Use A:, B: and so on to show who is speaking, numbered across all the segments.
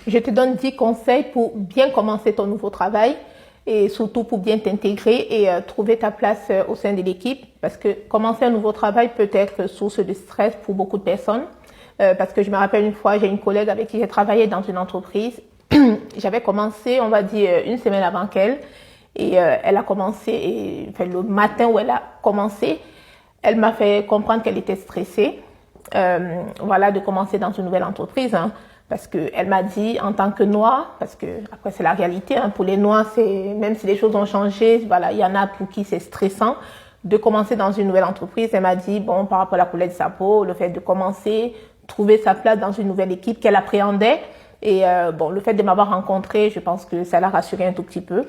A: Je te donne 10 conseils pour bien commencer ton nouveau travail et surtout pour bien t'intégrer et trouver ta place au sein de l'équipe. Parce que commencer un nouveau travail peut être source de stress pour beaucoup de personnes. Parce que je me rappelle une fois, j'ai une collègue avec qui j'ai travaillé dans une entreprise. J'avais commencé, on va dire, une semaine avant qu'elle. Et elle a commencé, et enfin, le matin où elle a commencé, elle m'a fait comprendre qu'elle était stressée. Voilà, de commencer dans une nouvelle entreprise. Hein, parce que elle m'a dit, en tant que noire, parce que après c'est la réalité, hein, pour les noirs, c'est même si les choses ont changé, voilà, il y en a pour qui c'est stressant de commencer dans une nouvelle entreprise. Elle m'a dit, bon, par rapport à la couleur de sa peau, le fait de commencer, trouver sa place dans une nouvelle équipe qu'elle appréhendait. Et bon, le fait de m'avoir rencontrée, je pense que ça l'a rassurée un tout petit peu.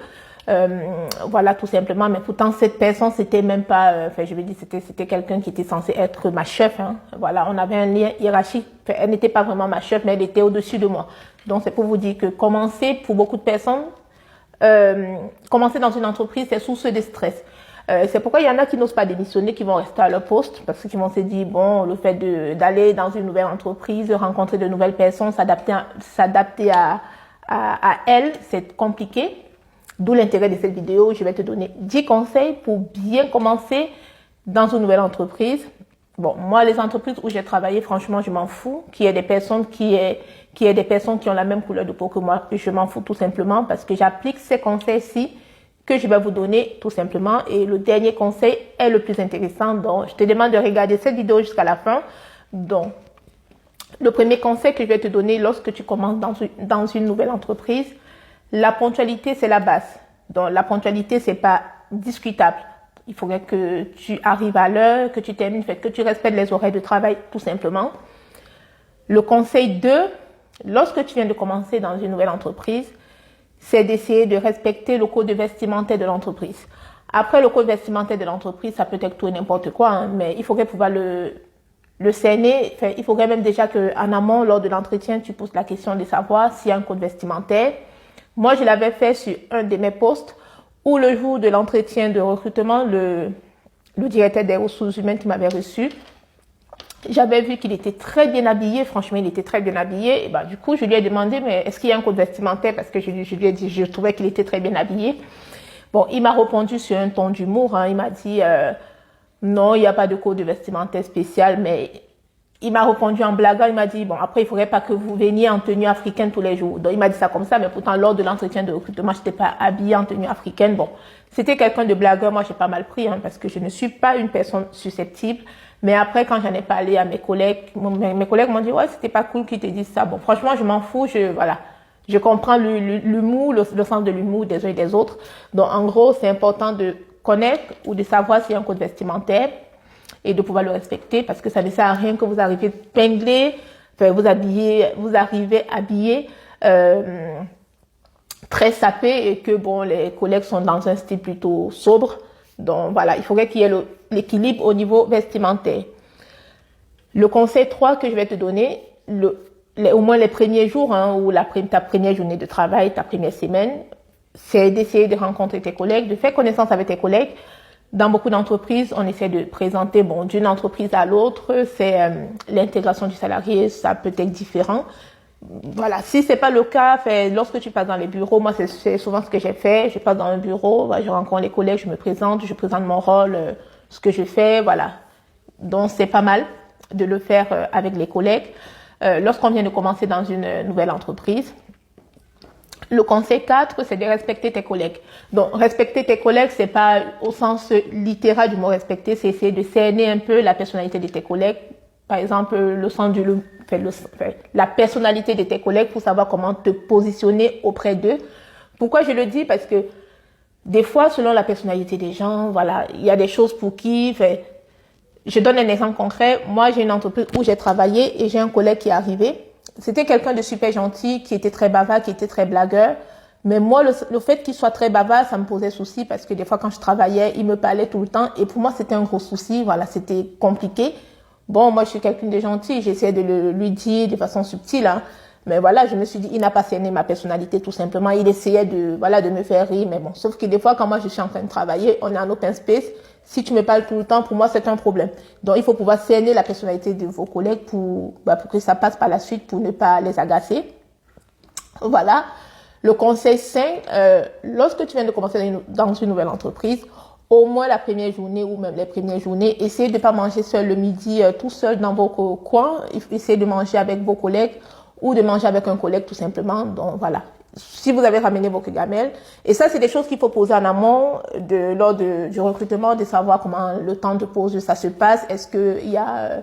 A: Voilà, tout simplement. Mais pourtant, cette personne, c'était même pas, enfin, je veux dire, c'était quelqu'un qui était censé être ma chef. Hein. Voilà, on avait un lien hiérarchique. Enfin, elle n'était pas vraiment ma chef, mais elle était au-dessus de moi. Donc, c'est pour vous dire que commencer, pour beaucoup de personnes, commencer dans une entreprise, c'est source de stress. C'est pourquoi il y en a qui n'osent pas démissionner, qui vont rester à leur poste, parce qu'ils vont se dire, bon, le fait d'aller dans une nouvelle entreprise, rencontrer de nouvelles personnes, s'adapter à elles, c'est compliqué. D'où l'intérêt de cette vidéo. Je vais te donner 10 conseils pour bien commencer dans une nouvelle entreprise. Bon, moi, les entreprises où j'ai travaillé, franchement, je m'en fous. Qu'il y ait des personnes qui ont la même couleur de peau que moi, je m'en fous tout simplement parce que j'applique ces conseils-ci que je vais vous donner tout simplement. Et le dernier conseil est le plus intéressant. Donc, je te demande de regarder cette vidéo jusqu'à la fin. Donc, le premier conseil que je vais te donner lorsque tu commences dans une nouvelle entreprise, la ponctualité, c'est la base. Donc, la ponctualité, c'est pas discutable. Il faudrait que tu arrives à l'heure, que tu termines, que tu respectes les horaires de travail, tout simplement. Le conseil 2, lorsque tu viens de commencer dans une nouvelle entreprise, c'est d'essayer de respecter le code vestimentaire de l'entreprise. Après, le code vestimentaire de l'entreprise, ça peut être tout et n'importe quoi, hein, mais il faudrait pouvoir le cerner. Enfin, il faudrait même déjà qu'en amont, lors de l'entretien, tu poses la question de savoir s'il y a un code vestimentaire. Moi, je l'avais fait sur un de mes postes où le jour de l'entretien de recrutement, le directeur des ressources humaines qui m'avait reçu, j'avais vu qu'il était très bien habillé. Franchement, il était très bien habillé. Et ben, du coup, je lui ai demandé, mais est-ce qu'il y a un code vestimentaire? Parce que je lui ai dit, je trouvais qu'il était très bien habillé. Bon, il m'a répondu sur un ton d'humour. Hein. Il m'a dit, non, il n'y a pas de code vestimentaire spécial, mais il m'a répondu en blaguant, il m'a dit, bon, après, il ne faudrait pas que vous veniez en tenue africaine tous les jours. Donc, il m'a dit ça comme ça, mais pourtant, lors de l'entretien de recrutement, je n'étais pas habillée en tenue africaine. Bon, c'était quelqu'un de blagueur, moi, j'ai pas mal pris, hein, parce que je ne suis pas une personne susceptible. Mais après, quand j'en ai parlé à mes collègues m'ont dit, ouais, c'était pas cool qu'ils te disent ça. Bon, franchement, je m'en fous, voilà. Je comprends l'humour, le sens de l'humour des uns et des autres. Donc, en gros, c'est important de connaître ou de savoir s'il y a un code vestimentaire et de pouvoir le respecter parce que ça ne sert à rien que vous arriviez pinglé, enfin, vous arrivez habillé très sapé et que bon, les collègues sont dans un style plutôt sobre. Donc voilà, il faudrait qu'il y ait l'équilibre au niveau vestimentaire. Le conseil 3 que je vais te donner, au moins les premiers jours, hein, ou ta première journée de travail, ta première semaine, c'est d'essayer de rencontrer tes collègues, de faire connaissance avec tes collègues. Dans beaucoup d'entreprises, on essaie de présenter, bon, d'une entreprise à l'autre, c'est l'intégration du salarié, ça peut être différent. Voilà, si c'est pas le cas, lorsque tu passes dans les bureaux, moi c'est souvent ce que j'ai fait. Je passe dans un bureau, je rencontre les collègues, je me présente, je présente mon rôle, ce que je fais, voilà. Donc c'est pas mal de le faire avec les collègues. Lorsqu'on vient de commencer dans une nouvelle entreprise, le conseil 4, c'est de respecter tes collègues. Donc, respecter tes collègues, c'est pas au sens littéral du mot respecter, c'est essayer de cerner un peu la personnalité de tes collègues. Par exemple, la personnalité de tes collègues pour savoir comment te positionner auprès d'eux. Pourquoi je le dis? Parce que des fois, selon la personnalité des gens, voilà, il y a des choses pour qui, je donne un exemple concret. Moi, j'ai une entreprise où j'ai travaillé et j'ai un collègue qui est arrivé. C'était quelqu'un de super gentil, qui était très bavard, qui était très blagueur. Mais moi, le fait qu'il soit très bavard, ça me posait souci parce que des fois, quand je travaillais, il me parlait tout le temps. Et pour moi, c'était un gros souci. Voilà, c'était compliqué. Bon, moi, je suis quelqu'un de gentil. J'essaie de lui dire de façon subtile. Hein. Mais voilà, je me suis dit, il n'a pas cerné ma personnalité tout simplement. Il essayait de me faire rire. Mais bon, sauf que des fois, quand moi, je suis en train de travailler, on est en open space. Si tu me parles tout le temps, pour moi, c'est un problème. Donc, il faut pouvoir cerner la personnalité de vos collègues pour que ça passe par la suite, pour ne pas les agacer. Voilà. Le conseil 5, lorsque tu viens de commencer dans une nouvelle entreprise, au moins la première journée ou même les premières journées, essayez de ne pas manger seul le midi, tout seul dans vos coins. Essayez de manger avec vos collègues ou de manger avec un collègue tout simplement. Donc voilà. Si vous avez ramené vos gamelles. Et ça, c'est des choses qu'il faut poser en amont lors du recrutement, de savoir comment le temps de pause ça se passe. Est-ce qu'il y a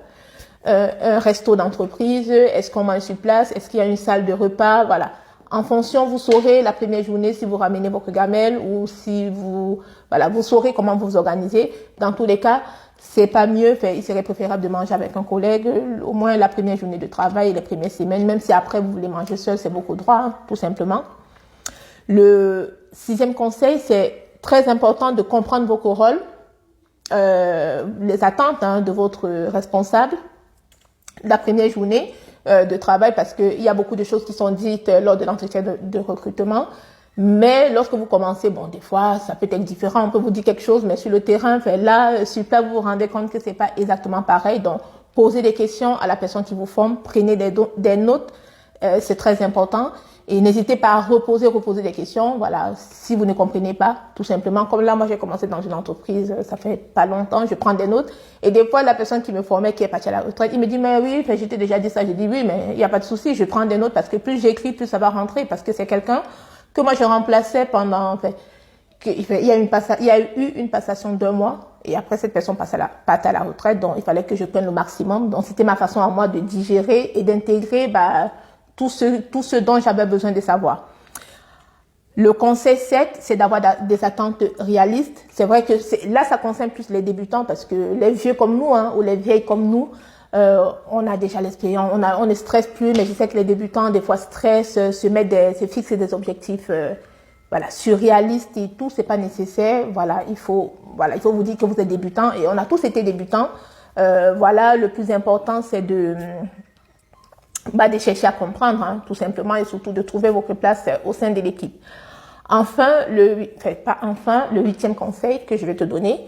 A: un resto d'entreprise? Est-ce qu'on mange sur place? Est-ce qu'il y a une salle de repas? Voilà. En fonction, vous saurez la première journée si vous ramenez votre gamelle ou si vous saurez comment vous organisez. Dans tous les cas, c'est pas mieux. Il serait préférable de manger avec un collègue, au moins la première journée de travail, les premières semaines, même si après vous voulez manger seul, c'est beaucoup droit, hein, tout simplement. Le 6e conseil, c'est très important de comprendre vos rôles, les attentes de votre responsable la première journée de travail, parce qu'il y a beaucoup de choses qui sont dites lors de l'entretien de recrutement. Mais lorsque vous commencez, bon, des fois, ça peut être différent. On peut vous dire quelque chose, mais sur le terrain, là, sur place, vous vous rendez compte que c'est pas exactement pareil. Donc, posez des questions à la personne qui vous forme, prenez des notes, c'est très important. Et n'hésitez pas à reposer des questions. Voilà, si vous ne comprenez pas, tout simplement. Comme là, moi, j'ai commencé dans une entreprise, ça fait pas longtemps, je prends des notes. Et des fois, la personne qui me formait, qui est partie à la retraite, il me dit, mais oui, je t'ai déjà dit ça. J'ai dit, oui, mais il n'y a pas de souci, je prends des notes parce que plus j'écris, plus ça va rentrer, parce que c'est quelqu'un que moi, je remplaçais pendant, il y a eu une passation de 2 mois. Et après, cette personne partait à la retraite. Donc, il fallait que je prenne le maximum. Donc, c'était ma façon à moi de digérer et d'intégrer, tout ce dont j'avais besoin de savoir. Le conseil 7, c'est d'avoir des attentes réalistes. C'est vrai que là, ça concerne plus les débutants parce que les vieux comme nous, ou les vieilles comme nous, on a déjà l'expérience, on ne stresse plus, mais je sais que les débutants, des fois, stressent, se fixer des objectifs, surréalistes et tout, c'est pas nécessaire. Il faut vous dire que vous êtes débutant et on a tous été débutants. Le plus important, c'est de chercher à comprendre, tout simplement, et surtout de trouver votre place au sein de l'équipe. Enfin, le 8e conseil que je vais te donner,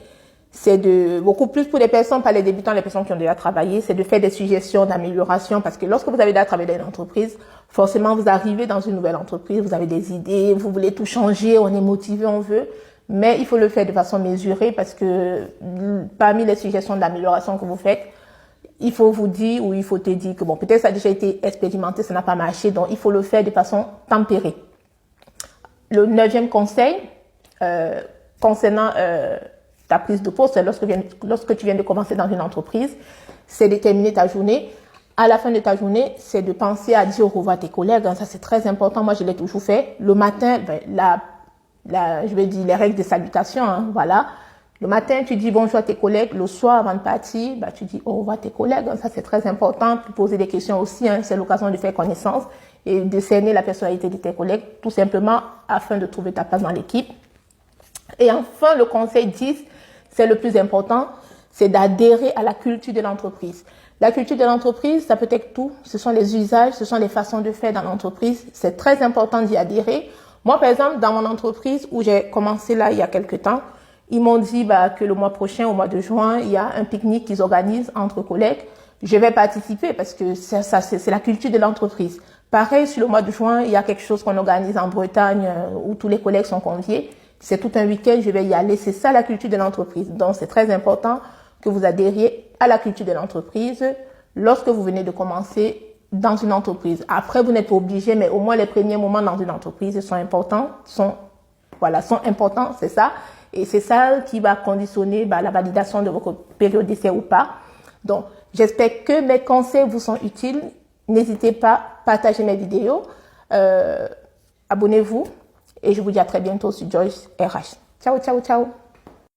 A: c'est beaucoup plus pour les personnes, pas les débutants, les personnes qui ont déjà travaillé, c'est de faire des suggestions d'amélioration, parce que lorsque vous avez déjà travaillé dans une entreprise, forcément, vous arrivez dans une nouvelle entreprise, vous avez des idées, vous voulez tout changer, on est motivé, on veut, mais il faut le faire de façon mesurée, parce que parmi les suggestions d'amélioration que vous faites, il faut vous dire ou il faut te dire que bon, peut-être ça a déjà été expérimenté, ça n'a pas marché, donc il faut le faire de façon tempérée. Le 9e conseil, concernant ta prise de poste, lorsque tu viens de commencer dans une entreprise, c'est de terminer ta journée. À la fin de ta journée, c'est de penser à dire au revoir à tes collègues. Ça, c'est très important. Moi, je l'ai toujours fait. Le matin, je vais dire les règles de salutation, voilà. Le matin, tu dis bonjour à tes collègues. Le soir, avant de partir, tu dis au revoir à tes collègues. Ça, c'est très important. Tu poser des questions aussi. C'est l'occasion de faire connaissance et de cerner la personnalité de tes collègues, tout simplement afin de trouver ta place dans l'équipe. Et enfin, le conseil 10, c'est le plus important, c'est d'adhérer à la culture de l'entreprise. La culture de l'entreprise, ça peut être tout. Ce sont les usages, ce sont les façons de faire dans l'entreprise. C'est très important d'y adhérer. Moi, par exemple, dans mon entreprise où j'ai commencé là il y a quelques temps, ils m'ont dit que le mois prochain, au mois de juin, il y a un pique-nique qu'ils organisent entre collègues. Je vais participer parce que c'est la culture de l'entreprise. Pareil, sur le mois de juin, il y a quelque chose qu'on organise en Bretagne où tous les collègues sont conviés. C'est tout un week-end, je vais y aller. C'est ça la culture de l'entreprise. Donc, c'est très important que vous adhériez à la culture de l'entreprise lorsque vous venez de commencer dans une entreprise. Après, vous n'êtes pas obligé, mais au moins les premiers moments dans une entreprise sont importants, sont importants, c'est ça. Et c'est ça qui va conditionner la validation de votre période d'essai ou pas. Donc, j'espère que mes conseils vous sont utiles. N'hésitez pas à partager mes vidéos. Abonnez-vous. Et je vous dis à très bientôt sur Joyce RH. Ciao, ciao, ciao.